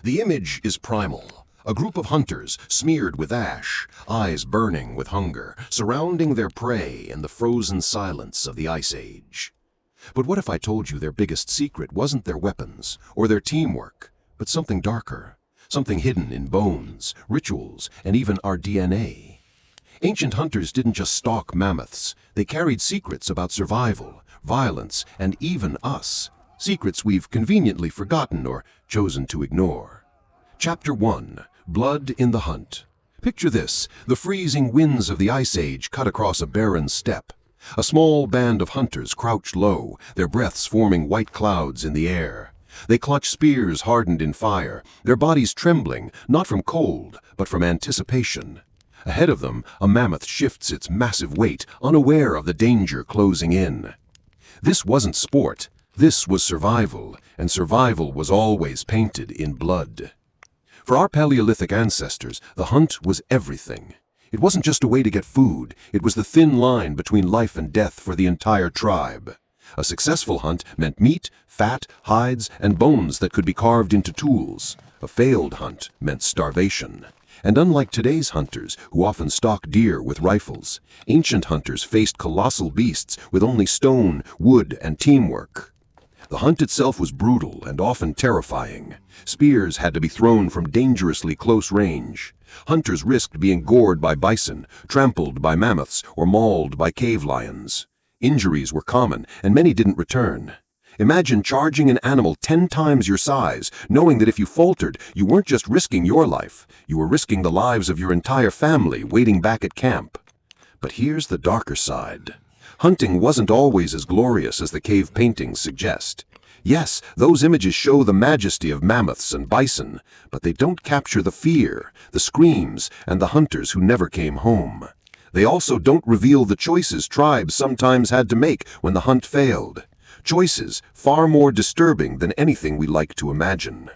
The image is primal. A group of hunters, smeared with ash, eyes burning with hunger, surrounding their prey in the frozen silence of the Ice Age. But what if I told you their biggest secret wasn't their weapons or their teamwork, but something darker, something hidden in bones, rituals, and even our DNA? Ancient hunters didn't just stalk mammoths, they carried secrets about survival, violence, and even us. Secrets we've conveniently forgotten or chosen to ignore. Chapter 1. Blood in the Hunt. Picture this: the freezing winds of the Ice Age cut across a barren steppe. A small band of hunters crouched low, their breaths forming white clouds in the air. They clutch spears hardened in fire, their bodies trembling, not from cold, but from anticipation. Ahead of them, a mammoth shifts its massive weight, unaware of the danger closing in. This wasn't sport. This was survival, and survival was always painted in blood. For our Paleolithic ancestors, the hunt was everything. It wasn't just a way to get food, it was the thin line between life and death for the entire tribe. A successful hunt meant meat, fat, hides, and bones that could be carved into tools. A failed hunt meant starvation. And unlike today's hunters, who often stalk deer with rifles, ancient hunters faced colossal beasts with only stone, wood, and teamwork. The hunt itself was brutal and often terrifying. Spears had to be thrown from dangerously close range. Hunters risked being gored by bison, trampled by mammoths, or mauled by cave lions. Injuries were common, and many didn't return. Imagine charging an animal 10 times your size, knowing that if you faltered, you weren't just risking your life, you were risking the lives of your entire family waiting back at camp. But here's the darker side. Hunting wasn't always as glorious as the cave paintings suggest. Yes, those images show the majesty of mammoths and bison, but they don't capture the fear, the screams, and the hunters who never came home. They also don't reveal the choices tribes sometimes had to make when the hunt failed. Choices far more disturbing than anything we like to imagine.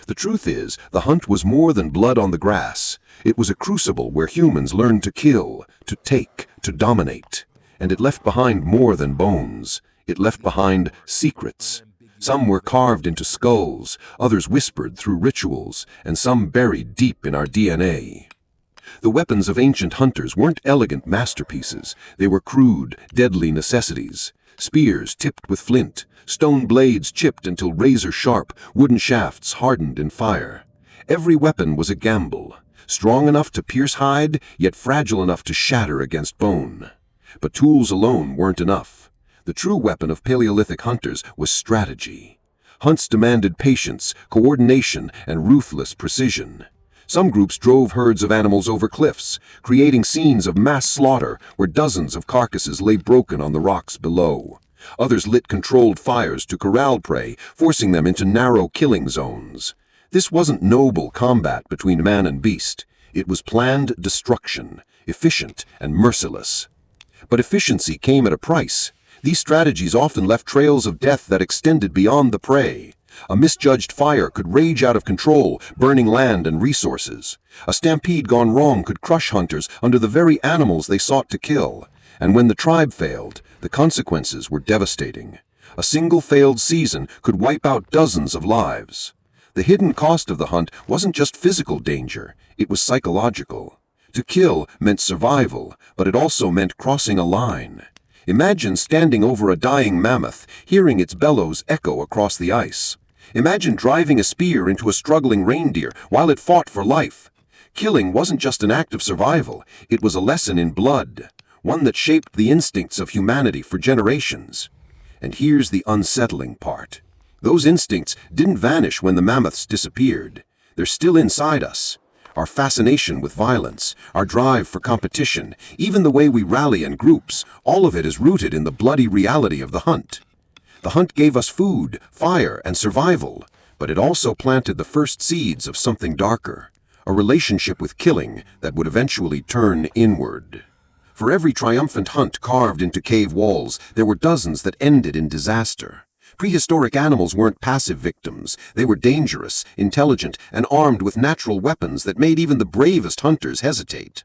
The truth is, the hunt was more than blood on the grass. It was a crucible where humans learned to kill, to take, to dominate. And it left behind more than bones. It left behind secrets. Some were carved into skulls, others whispered through rituals, and some buried deep in our DNA. The weapons of ancient hunters weren't elegant masterpieces. They were crude, deadly necessities. Spears tipped with flint, stone blades chipped until razor-sharp, wooden shafts hardened in fire. Every weapon was a gamble, strong enough to pierce hide, yet fragile enough to shatter against bone. But tools alone weren't enough. The true weapon of Paleolithic hunters was strategy. Hunts demanded patience, coordination, and ruthless precision. Some groups drove herds of animals over cliffs, creating scenes of mass slaughter where dozens of carcasses lay broken on the rocks below. Others lit controlled fires to corral prey, forcing them into narrow killing zones. This wasn't noble combat between man and beast. It was planned destruction, efficient and merciless. But efficiency came at a price. These strategies often left trails of death that extended beyond the prey. A misjudged fire could rage out of control, burning land and resources. A stampede gone wrong could crush hunters under the very animals they sought to kill. And when the tribe failed, the consequences were devastating. A single failed season could wipe out dozens of lives. The hidden cost of the hunt wasn't just physical danger, it was psychological. To kill meant survival, but it also meant crossing a line. Imagine standing over a dying mammoth, hearing its bellows echo across the ice. Imagine driving a spear into a struggling reindeer while it fought for life. Killing wasn't just an act of survival, it was a lesson in blood, one that shaped the instincts of humanity for generations. And here's the unsettling part. Those instincts didn't vanish when the mammoths disappeared. They're still inside us. Our fascination with violence, our drive for competition, even the way we rally in groups, all of it is rooted in the bloody reality of the hunt. The hunt gave us food, fire, and survival, but it also planted the first seeds of something darker, a relationship with killing that would eventually turn inward. For every triumphant hunt carved into cave walls, there were dozens that ended in disaster. Prehistoric animals weren't passive victims. They were dangerous, intelligent, and armed with natural weapons that made even the bravest hunters hesitate.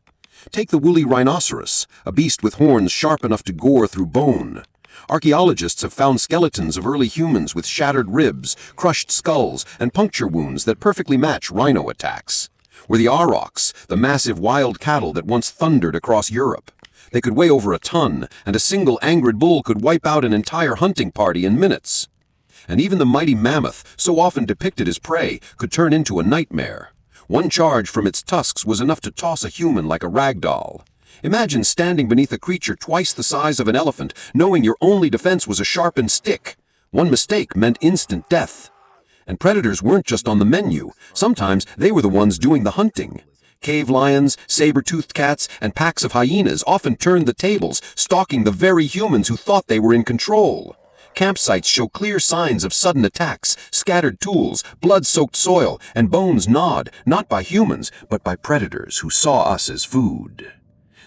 Take the woolly rhinoceros, a beast with horns sharp enough to gore through bone. Archaeologists have found skeletons of early humans with shattered ribs, crushed skulls, and puncture wounds that perfectly match rhino attacks. Were the aurochs, the massive wild cattle that once thundered across Europe. They could weigh over a ton, and a single angered bull could wipe out an entire hunting party in minutes. And even the mighty mammoth, so often depicted as prey, could turn into a nightmare. One charge from its tusks was enough to toss a human like a rag doll. Imagine standing beneath a creature twice the size of an elephant, knowing your only defense was a sharpened stick. One mistake meant instant death. And predators weren't just on the menu. Sometimes they were the ones doing the hunting. Cave lions, saber-toothed cats, and packs of hyenas often turned the tables, stalking the very humans who thought they were in control. Campsites show clear signs of sudden attacks, scattered tools, blood-soaked soil, and bones gnawed, not by humans, but by predators who saw us as food.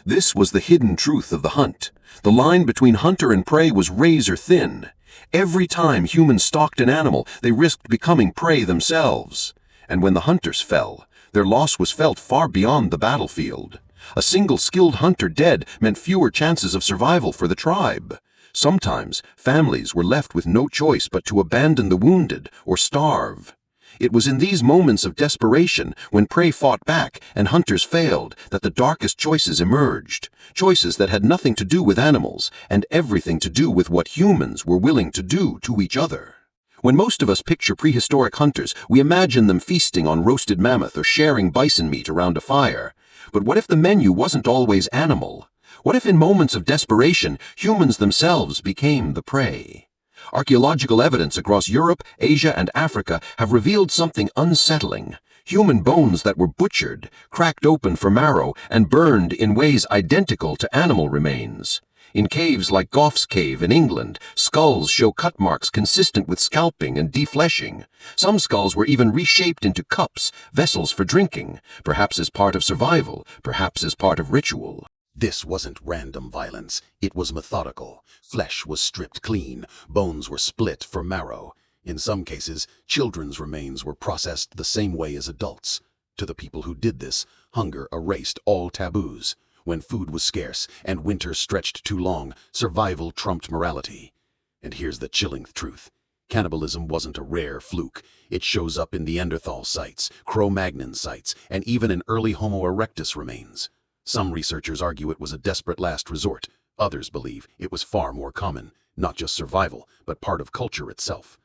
This was the hidden truth of the hunt. The line between hunter and prey was razor thin. Every time humans stalked an animal, they risked becoming prey themselves. And when the hunters fell, their loss was felt far beyond the battlefield. A single skilled hunter dead meant fewer chances of survival for the tribe. Sometimes, families were left with no choice but to abandon the wounded or starve. It was in these moments of desperation, when prey fought back and hunters failed, that the darkest choices emerged. Choices that had nothing to do with animals, and everything to do with what humans were willing to do to each other. When most of us picture prehistoric hunters, we imagine them feasting on roasted mammoth or sharing bison meat around a fire. But what if the menu wasn't always animal? What if in moments of desperation, humans themselves became the prey? Archaeological evidence across Europe, Asia, and Africa have revealed something unsettling. Human bones that were butchered, cracked open for marrow, and burned in ways identical to animal remains. In caves like Gough's Cave in England, skulls show cut marks consistent with scalping and defleshing. Some skulls were even reshaped into cups, vessels for drinking, perhaps as part of survival, perhaps as part of ritual. This wasn't random violence, it was methodical. Flesh was stripped clean, bones were split for marrow. In some cases, children's remains were processed the same way as adults. To the people who did this, hunger erased all taboos. When food was scarce and winter stretched too long, survival trumped morality. And here's the chilling truth. Cannibalism wasn't a rare fluke. It shows up in Neanderthal sites, Cro-Magnon sites, and even in early Homo erectus remains. Some researchers argue it was a desperate last resort. Others believe it was far more common, not just survival, but part of culture itself.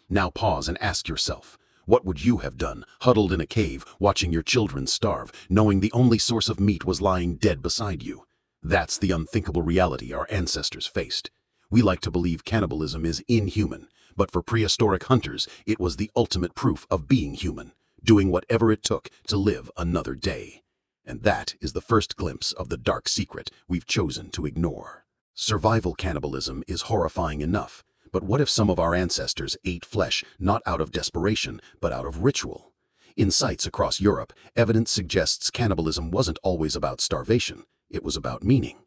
Now pause and ask yourself, what would you have done, huddled in a cave, watching your children starve, knowing the only source of meat was lying dead beside you? That's the unthinkable reality our ancestors faced. We like to believe cannibalism is inhuman, but for prehistoric hunters, it was the ultimate proof of being human, doing whatever it took to live another day. And that is the first glimpse of the dark secret we've chosen to ignore. Survival cannibalism is horrifying enough, but what if some of our ancestors ate flesh not out of desperation, but out of ritual? In sites across Europe, evidence suggests cannibalism wasn't always about starvation, it was about meaning.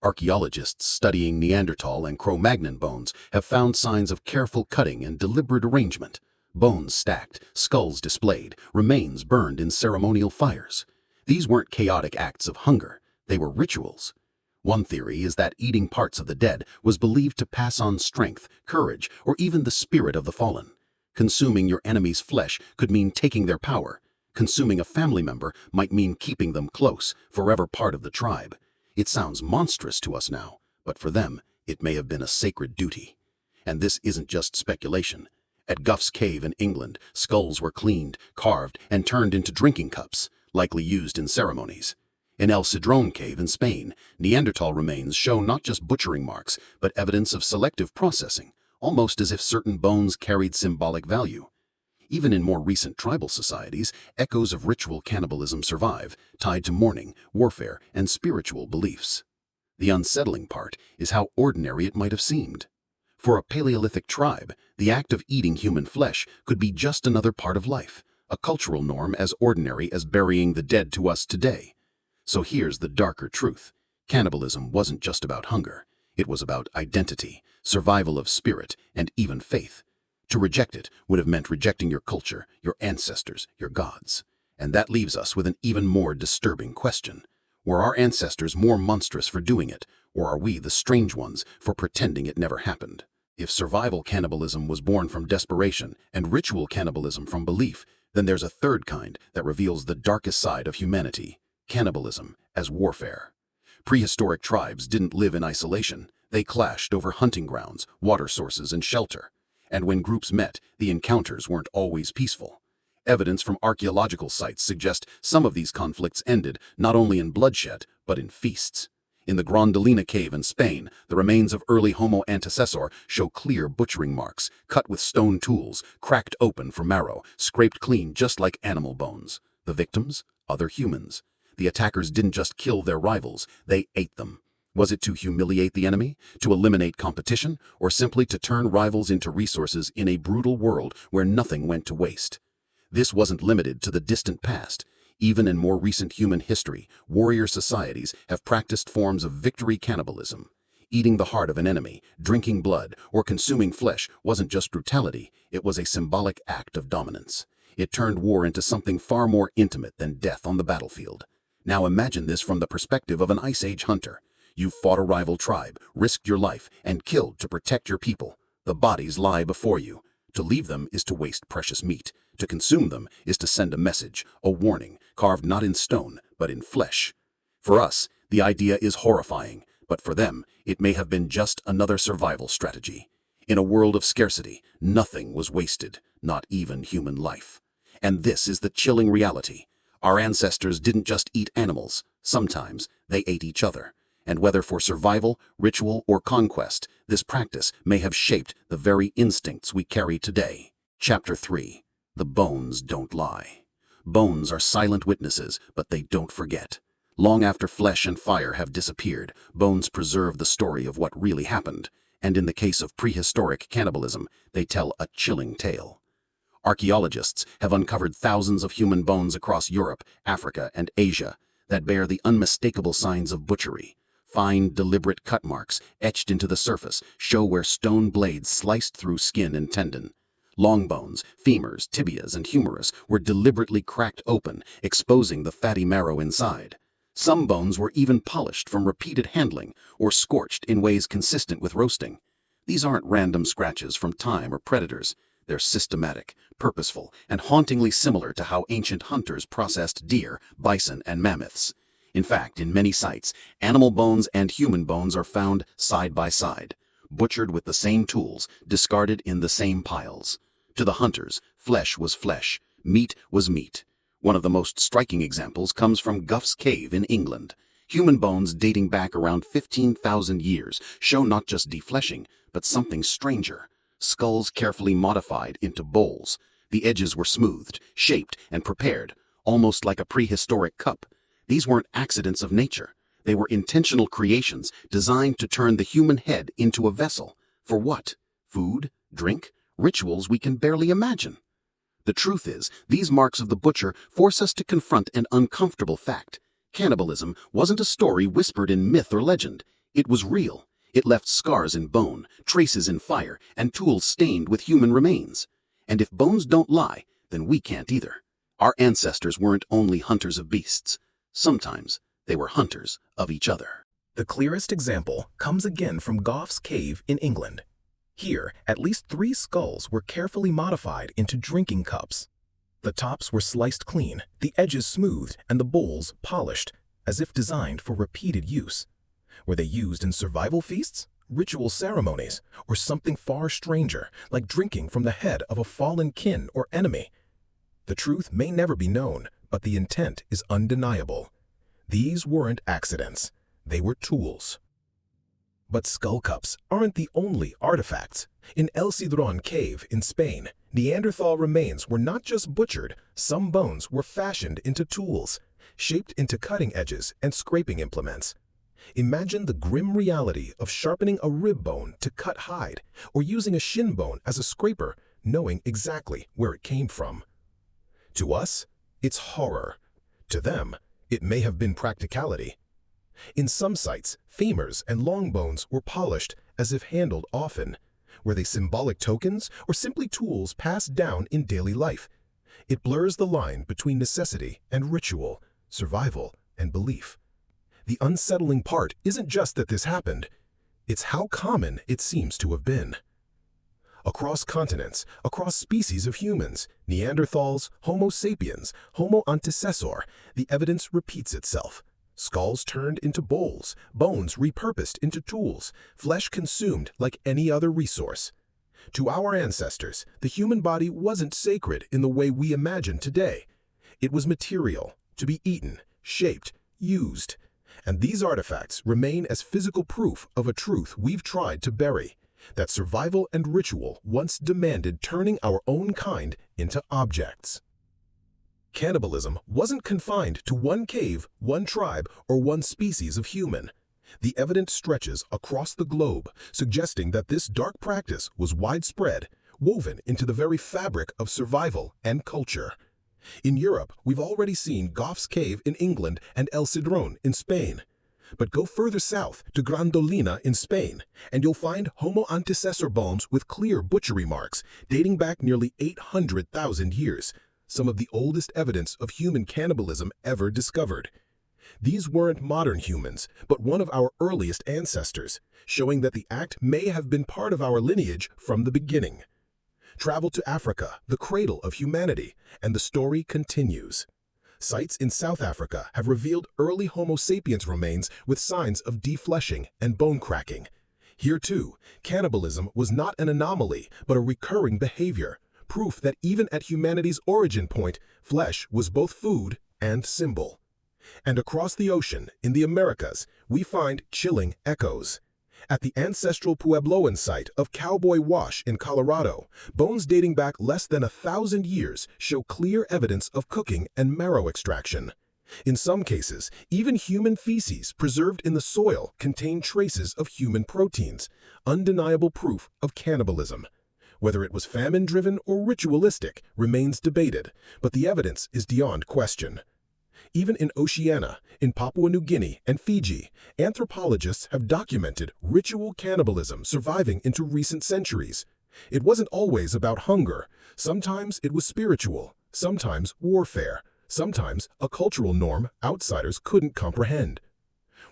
Archaeologists studying Neanderthal and Cro-Magnon bones have found signs of careful cutting and deliberate arrangement. Bones stacked, skulls displayed, remains burned in ceremonial fires. These weren't chaotic acts of hunger, they were rituals. One theory is that eating parts of the dead was believed to pass on strength, courage, or even the spirit of the fallen. Consuming your enemy's flesh could mean taking their power. Consuming a family member might mean keeping them close, forever part of the tribe. It sounds monstrous to us now, but for them, it may have been a sacred duty. And this isn't just speculation. At Gough's Cave in England, skulls were cleaned, carved, and turned into drinking cups, likely used in ceremonies. In El Cedrón Cave in Spain, Neanderthal remains show not just butchering marks, but evidence of selective processing, almost as if certain bones carried symbolic value. Even in more recent tribal societies, echoes of ritual cannibalism survive, tied to mourning, warfare, and spiritual beliefs. The unsettling part is how ordinary it might have seemed. For a Paleolithic tribe, the act of eating human flesh could be just another part of life, a cultural norm as ordinary as burying the dead to us today. So here's the darker truth. Cannibalism wasn't just about hunger. It was about identity, survival of spirit, and even faith. To reject it would have meant rejecting your culture, your ancestors, your gods. And that leaves us with an even more disturbing question. Were our ancestors more monstrous for doing it, Or are we the strange ones for pretending it never happened? If survival cannibalism was born from desperation and ritual cannibalism from belief, then there's a third kind that reveals the darkest side of humanity: cannibalism as warfare. Prehistoric tribes didn't live in isolation. They clashed over hunting grounds, water sources, and shelter. And when groups met, the encounters weren't always peaceful. Evidence from archaeological sites suggests some of these conflicts ended not only in bloodshed, but in feasts. In the Grandolina cave in Spain, the remains of early Homo antecessor show clear butchering marks, cut with stone tools, cracked open for marrow, scraped clean just like animal bones. The victims? Other humans. The attackers didn't just kill their rivals, they ate them. Was it to humiliate the enemy, to eliminate competition, or simply to turn rivals into resources in a brutal world where nothing went to waste? This wasn't limited to the distant past. Even in more recent human history, warrior societies have practiced forms of victory cannibalism. Eating the heart of an enemy, drinking blood, or consuming flesh wasn't just brutality, it was a symbolic act of dominance. It turned war into something far more intimate than death on the battlefield. Now imagine this from the perspective of an Ice Age hunter. You've fought a rival tribe, risked your life, and killed to protect your people. The bodies lie before you. To leave them is to waste precious meat. To consume them is to send a message, a warning, carved not in stone, but in flesh. For us, the idea is horrifying, but for them, it may have been just another survival strategy. In a world of scarcity, nothing was wasted, not even human life. And this is the chilling reality. Our ancestors didn't just eat animals. Sometimes they ate each other. And whether for survival, ritual, or conquest, this practice may have shaped the very instincts we carry today. Chapter 3. The bones don't lie. Bones are silent witnesses, but they don't forget. Long after flesh and fire have disappeared, bones preserve the story of what really happened. And in the case of prehistoric cannibalism, they tell a chilling tale. Archaeologists have uncovered thousands of human bones across Europe, Africa, and Asia that bear the unmistakable signs of butchery. Fine, deliberate cut marks etched into the surface show where stone blades sliced through skin and tendon. Long bones, femurs, tibias, and humerus were deliberately cracked open, exposing the fatty marrow inside. Some bones were even polished from repeated handling or scorched in ways consistent with roasting. These aren't random scratches from time or predators. They're systematic, purposeful, and hauntingly similar to how ancient hunters processed deer, bison, and mammoths. In fact, in many sites, animal bones and human bones are found side by side, butchered with the same tools, discarded in the same piles. To the hunters, flesh was flesh, meat was meat. One of the most striking examples comes from Gough's Cave in England. Human bones dating back around 15,000 years show not just defleshing, but something stranger. Skulls carefully modified into bowls. The edges were smoothed, shaped, and prepared, almost like a prehistoric cup. These weren't accidents of nature. They were intentional creations designed to turn the human head into a vessel. For what? Food? Drink? Rituals we can barely imagine. The truth is, these marks of the butcher force us to confront an uncomfortable fact. Cannibalism wasn't a story whispered in myth or legend. It was real. It left scars in bone, traces in fire, and tools stained with human remains. And if bones don't lie, then we can't either. Our ancestors weren't only hunters of beasts. Sometimes they were hunters of each other. The clearest example comes again from Gough's Cave in England. Here, at least 3 skulls were carefully modified into drinking cups. The tops were sliced clean, the edges smoothed, and the bowls polished, as if designed for repeated use. Were they used in survival feasts, ritual ceremonies, or something far stranger, like drinking from the head of a fallen kin or enemy? The truth may never be known, but the intent is undeniable. These weren't accidents. They were tools. But skull cups aren't the only artifacts. In El Cidrón Cave in Spain, Neanderthal remains were not just butchered, some bones were fashioned into tools, shaped into cutting edges and scraping implements. Imagine the grim reality of sharpening a rib bone to cut hide, or using a shin bone as a scraper, knowing exactly where it came from. To us, it's horror. To them, it may have been practicality. In some sites, femurs and long bones were polished as if handled often. Were they symbolic tokens or simply tools passed down in daily life? It blurs the line between necessity and ritual, survival and belief. The unsettling part isn't just that this happened, it's how common it seems to have been. Across continents, across species of humans, Neanderthals, Homo sapiens, Homo antecessor, the evidence repeats itself. Skulls turned into bowls, bones repurposed into tools, flesh consumed like any other resource. To our ancestors, the human body wasn't sacred in the way we imagine today. It was material, to be eaten, shaped, used. And these artifacts remain as physical proof of a truth we've tried to bury, that survival and ritual once demanded turning our own kind into objects. Cannibalism wasn't confined to one cave, one tribe, or one species of human. The evidence stretches across the globe, suggesting that this dark practice was widespread, woven into the very fabric of survival and culture. In Europe, we've already seen Goff's Cave in England and El Cedrón in Spain. But go further south to Grandolina in Spain, and you'll find Homo antecessor bones with clear butchery marks dating back nearly 800,000 years, some of the oldest evidence of human cannibalism ever discovered. These weren't modern humans, but one of our earliest ancestors, showing that the act may have been part of our lineage from the beginning. Travel to Africa, the cradle of humanity, and the story continues. Sites in South Africa have revealed early Homo sapiens remains with signs of defleshing and bone cracking. Here too, cannibalism was not an anomaly, but a recurring behavior, proof that even at humanity's origin point, flesh was both food and symbol. And across the ocean, in the Americas, we find chilling echoes. At the ancestral Puebloan site of Cowboy Wash in Colorado, bones dating back less than 1,000 years show clear evidence of cooking and marrow extraction. In some cases, even human feces preserved in the soil contain traces of human proteins, undeniable proof of cannibalism. Whether it was famine-driven or ritualistic remains debated, but the evidence is beyond question. Even in Oceania, in Papua New Guinea and Fiji, anthropologists have documented ritual cannibalism surviving into recent centuries. It wasn't always about hunger. Sometimes it was spiritual, sometimes warfare, sometimes a cultural norm outsiders couldn't comprehend.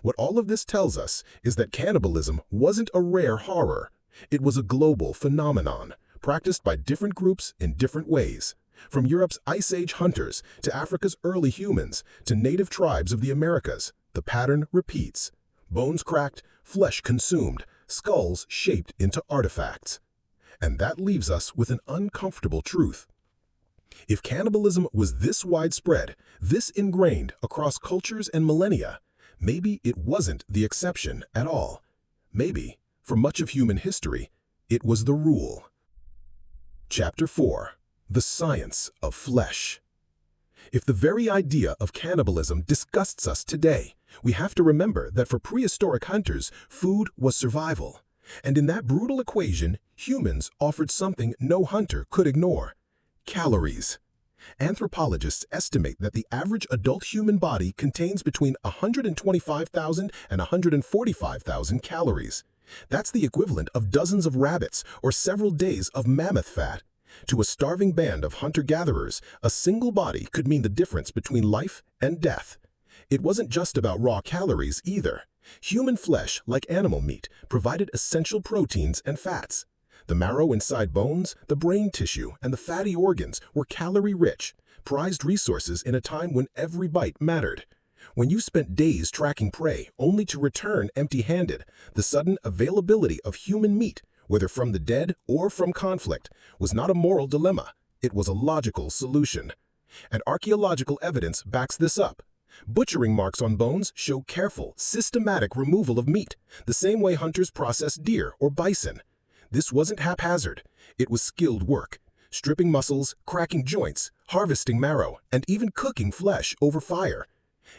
What all of this tells us is that cannibalism wasn't a rare horror. It was a global phenomenon, practiced by different groups in different ways. From Europe's Ice Age hunters to Africa's early humans to native tribes of the Americas, the pattern repeats. Bones cracked, flesh consumed, skulls shaped into artifacts. And that leaves us with an uncomfortable truth. If cannibalism was this widespread, this ingrained across cultures and millennia, maybe it wasn't the exception at all. Maybe, for much of human history, it was the rule. Chapter 4. The Science of Flesh. If the very idea of cannibalism disgusts us today, we have to remember that for prehistoric hunters, food was survival. And in that brutal equation, humans offered something no hunter could ignore: calories. Anthropologists estimate that the average adult human body contains between 125,000 and 145,000 calories. That's the equivalent of dozens of rabbits or several days of mammoth fat. To a starving band of hunter-gatherers, a single body could mean the difference between life and death. It wasn't just about raw calories either. Human flesh, like animal meat, provided essential proteins and fats. The marrow inside bones, the brain tissue, and the fatty organs were calorie-rich, prized resources in a time when every bite mattered. When you spent days tracking prey only to return empty-handed, the sudden availability of human meat, whether from the dead or from conflict, was not a moral dilemma. It was a logical solution. And archaeological evidence backs this up. Butchering marks on bones show careful, systematic removal of meat, the same way hunters process deer or bison. This wasn't haphazard. It was skilled work, stripping muscles, cracking joints, harvesting marrow, and even cooking flesh over fire.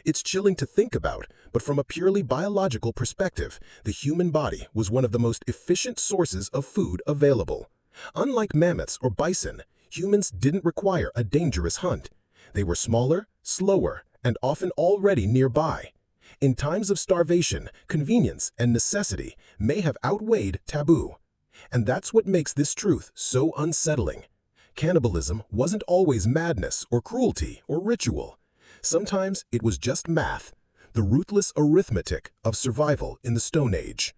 It's chilling to think about, but from a purely biological perspective, the human body was one of the most efficient sources of food available. Unlike mammoths or bison, humans didn't require a dangerous hunt. They were smaller, slower, and often already nearby. In times of starvation, convenience and necessity may have outweighed taboo. And that's what makes this truth so unsettling. Cannibalism wasn't always madness or cruelty or ritual. Sometimes it was just math. the ruthless arithmetic of survival in the Stone Age.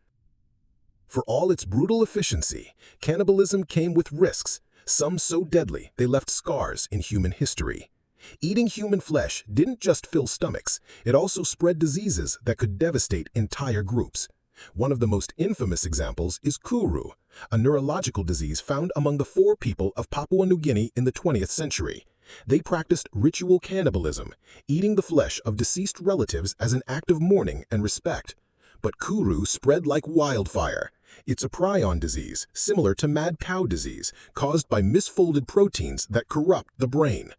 For all its brutal efficiency, cannibalism came with risks, some so deadly they left scars in human history. Eating human flesh didn't just fill stomachs, it also spread diseases that could devastate entire groups. One of the most infamous examples is Kuru, a neurological disease found among the Fore people of Papua New Guinea in the 20th century. They practiced ritual cannibalism, eating the flesh of deceased relatives as an act of mourning and respect. But Kuru spread like wildfire. It's a prion disease, similar to mad cow disease, caused by misfolded proteins that corrupt the brain.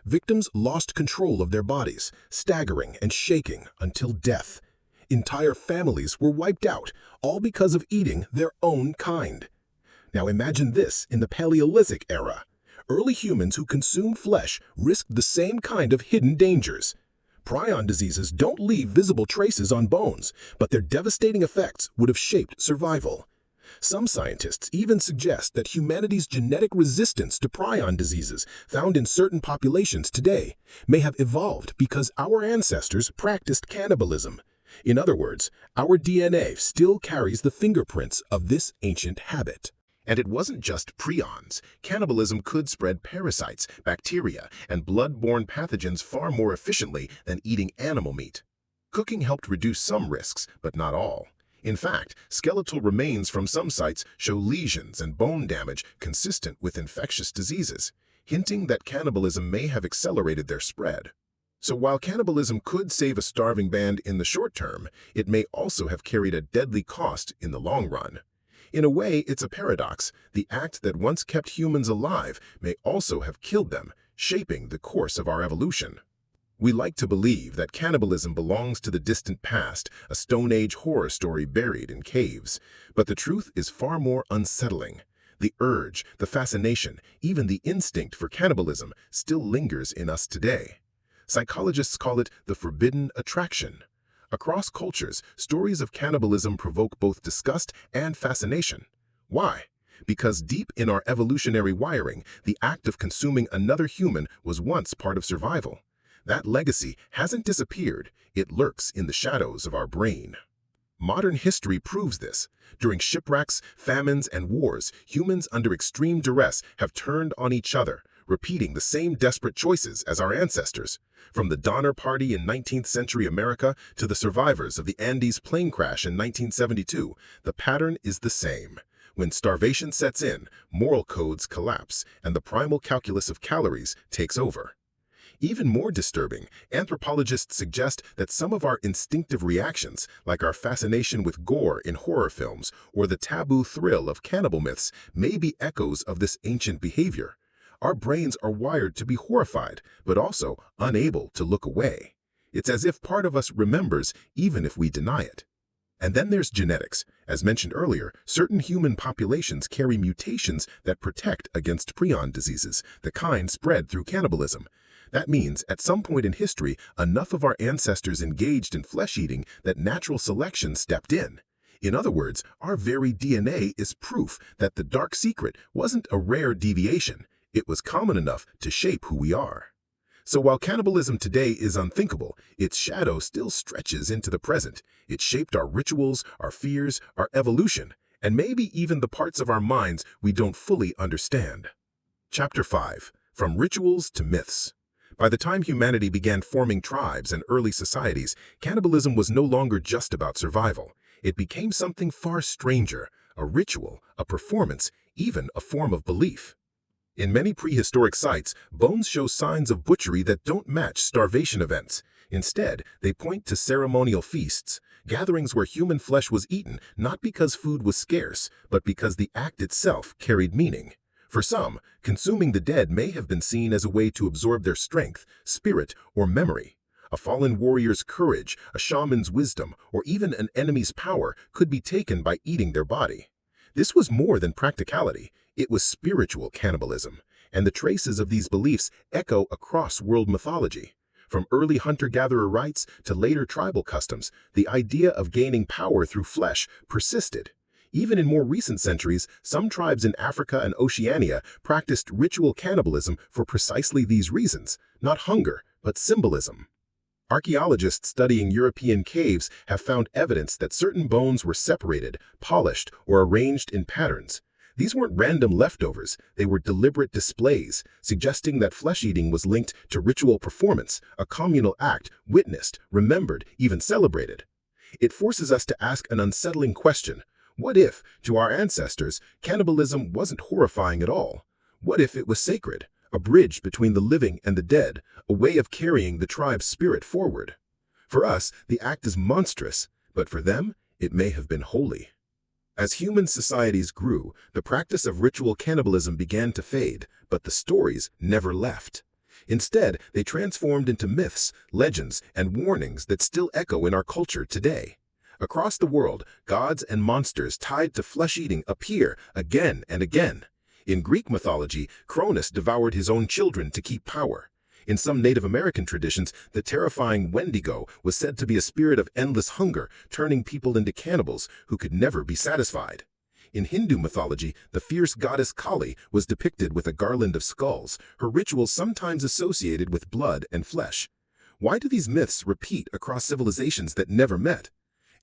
Victims lost control of their bodies, staggering and shaking until death. Entire families were wiped out, all because of eating their own kind. Now imagine this in the Paleolithic era. Early humans who consumed flesh risked the same kind of hidden dangers. Prion diseases don't leave visible traces on bones, but their devastating effects would have shaped survival. Some scientists even suggest that humanity's genetic resistance to prion diseases found in certain populations today may have evolved because our ancestors practiced cannibalism. In other words, our DNA still carries the fingerprints of this ancient habit. And it wasn't just prions. Cannibalism could spread parasites, bacteria, and blood-borne pathogens far more efficiently than eating animal meat. Cooking helped reduce some risks, but not all. In fact, skeletal remains from some sites show lesions and bone damage consistent with infectious diseases, hinting that cannibalism may have accelerated their spread. So while cannibalism could save a starving band in the short term, it may also have carried a deadly cost in the long run. In a way, it's a paradox. The act that once kept humans alive may also have killed them, shaping the course of our evolution. We like to believe that cannibalism belongs to the distant past, a Stone Age horror story buried in caves. But the truth is far more unsettling. The urge, the fascination, even the instinct for cannibalism still lingers in us today. Psychologists call it the forbidden attraction. Across cultures, stories of cannibalism provoke both disgust and fascination. Why? Because deep in our evolutionary wiring, the act of consuming another human was once part of survival. That legacy hasn't disappeared, it lurks in the shadows of our brain. Modern history proves this. During shipwrecks, famines, and wars, humans under extreme duress have turned on each other, repeating the same desperate choices as our ancestors. From the Donner Party in 19th century America to the survivors of the Andes plane crash in 1972, the pattern is the same. When starvation sets in, moral codes collapse, and the primal calculus of calories takes over. Even more disturbing, anthropologists suggest that some of our instinctive reactions, like our fascination with gore in horror films or the taboo thrill of cannibal myths, may be echoes of this ancient behavior. Our brains are wired to be horrified, but also unable to look away. It's as if part of us remembers even if we deny it. And then there's genetics. As mentioned earlier, certain human populations carry mutations that protect against prion diseases, the kind spread through cannibalism. That means, at some point in history, enough of our ancestors engaged in flesh-eating that natural selection stepped in. In other words, our very DNA is proof that the dark secret wasn't a rare deviation. It was common enough to shape who we are. So while cannibalism today is unthinkable, its shadow still stretches into the present. It shaped our rituals, our fears, our evolution, and maybe even the parts of our minds we don't fully understand. Chapter 5. From Rituals to Myths. By the time humanity began forming tribes and early societies, cannibalism was no longer just about survival. It became something far stranger, a ritual, a performance, even a form of belief. In many prehistoric sites, bones show signs of butchery that don't match starvation events. Instead, they point to ceremonial feasts, gatherings where human flesh was eaten not because food was scarce, but because the act itself carried meaning. For some, consuming the dead may have been seen as a way to absorb their strength, spirit, or memory. A fallen warrior's courage, a shaman's wisdom, or even an enemy's power could be taken by eating their body. This was more than practicality. It was spiritual cannibalism, and the traces of these beliefs echo across world mythology. From early hunter-gatherer rites to later tribal customs, the idea of gaining power through flesh persisted. Even in more recent centuries, some tribes in Africa and Oceania practiced ritual cannibalism for precisely these reasons, not hunger, but symbolism. Archaeologists studying European caves have found evidence that certain bones were separated, polished, or arranged in patterns. These weren't random leftovers, they were deliberate displays, suggesting that flesh-eating was linked to ritual performance, a communal act witnessed, remembered, even celebrated. It forces us to ask an unsettling question. What if, to our ancestors, cannibalism wasn't horrifying at all? What if it was sacred, a bridge between the living and the dead, a way of carrying the tribe's spirit forward? For us, the act is monstrous, but for them, it may have been holy. As human societies grew, the practice of ritual cannibalism began to fade, but the stories never left. Instead, they transformed into myths, legends, and warnings that still echo in our culture today. Across the world, gods and monsters tied to flesh-eating appear again and again. In Greek mythology, Cronus devoured his own children to keep power. In some Native American traditions, the terrifying Wendigo was said to be a spirit of endless hunger, turning people into cannibals who could never be satisfied. In Hindu mythology, the fierce goddess Kali was depicted with a garland of skulls, her rituals sometimes associated with blood and flesh. Why do these myths repeat across civilizations that never met?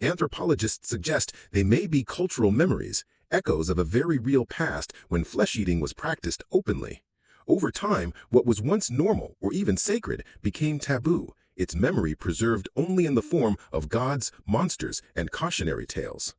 Anthropologists suggest they may be cultural memories, echoes of a very real past when flesh-eating was practiced openly. Over time, what was once normal or even sacred became taboo, its memory preserved only in the form of gods, monsters, and cautionary tales.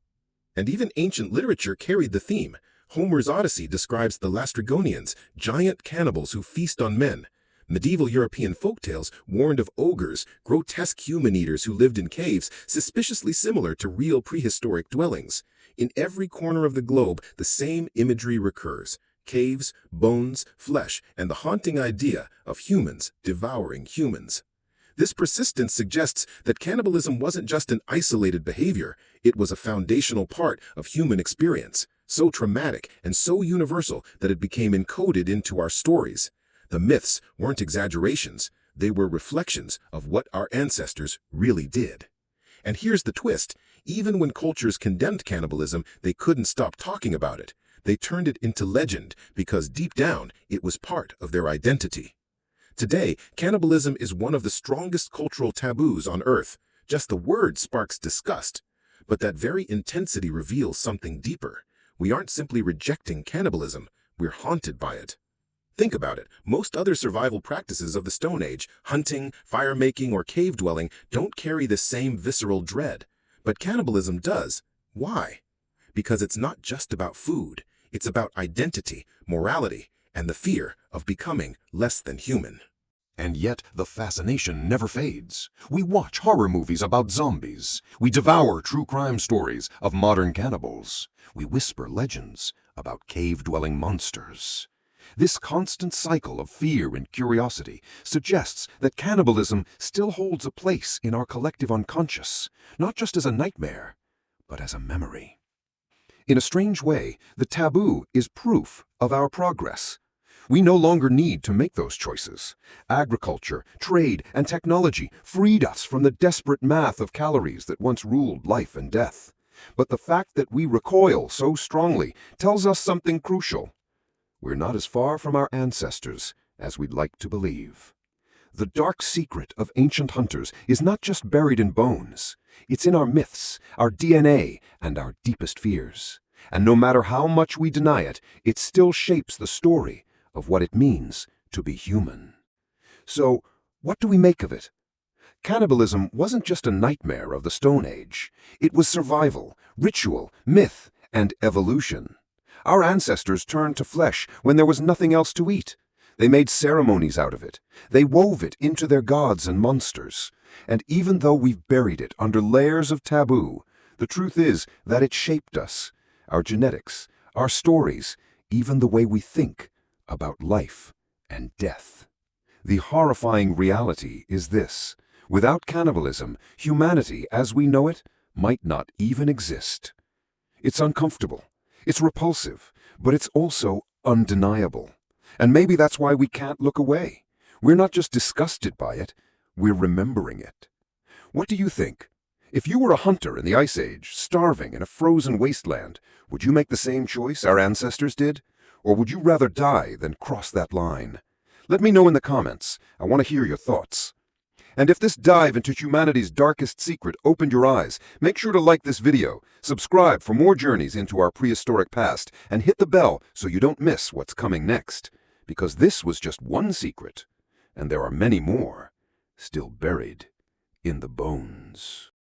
And even ancient literature carried the theme. Homer's Odyssey describes the Lastrygonians, giant cannibals who feast on men. Medieval European folktales warned of ogres, grotesque human-eaters who lived in caves suspiciously similar to real prehistoric dwellings. In every corner of the globe, the same imagery recurs. Caves, bones, flesh, and the haunting idea of humans devouring humans. This persistence suggests that cannibalism wasn't just an isolated behavior, it was a foundational part of human experience, so traumatic and so universal that it became encoded into our stories. The myths weren't exaggerations, they were reflections of what our ancestors really did. And here's the twist. Even when cultures condemned cannibalism, they couldn't stop talking about it. They turned it into legend because deep down, it was part of their identity. Today, cannibalism is one of the strongest cultural taboos on Earth. Just the word sparks disgust. But that very intensity reveals something deeper. We aren't simply rejecting cannibalism, we're haunted by it. Think about it. Most other survival practices of the Stone Age, hunting, fire-making, or cave-dwelling, don't carry the same visceral dread. But cannibalism does. Why? Because it's not just about food. It's about identity, morality, and the fear of becoming less than human. And yet, the fascination never fades. We watch horror movies about zombies. We devour true crime stories of modern cannibals. We whisper legends about cave-dwelling monsters. This constant cycle of fear and curiosity suggests that cannibalism still holds a place in our collective unconscious, not just as a nightmare, but as a memory. In a strange way, the taboo is proof of our progress. We no longer need to make those choices. Agriculture, trade, and technology freed us from the desperate math of calories that once ruled life and death. But the fact that we recoil so strongly tells us something crucial. We're not as far from our ancestors as we'd like to believe. The dark secret of ancient hunters is not just buried in bones. It's in our myths, our DNA, and our deepest fears. And no matter how much we deny it, it still shapes the story of what it means to be human. So, what do we make of it? Cannibalism wasn't just a nightmare of the Stone Age. It was survival, ritual, myth, and evolution. Our ancestors turned to flesh when there was nothing else to eat. They made ceremonies out of it. They wove it into their gods and monsters. And even though we've buried it under layers of taboo, the truth is that it shaped us, our genetics, our stories, even the way we think about life and death. The horrifying reality is this: without cannibalism, humanity as we know it might not even exist. It's uncomfortable, it's repulsive, but it's also undeniable. And maybe that's why we can't look away. We're not just disgusted by it, we're remembering it. What do you think? If you were a hunter in the Ice Age, starving in a frozen wasteland, would you make the same choice our ancestors did? Or would you rather die than cross that line? Let me know in the comments. I want to hear your thoughts. And if this dive into humanity's darkest secret opened your eyes, make sure to like this video, subscribe for more journeys into our prehistoric past, and hit the bell so you don't miss what's coming next. Because this was just one secret, and there are many more still buried in the bones.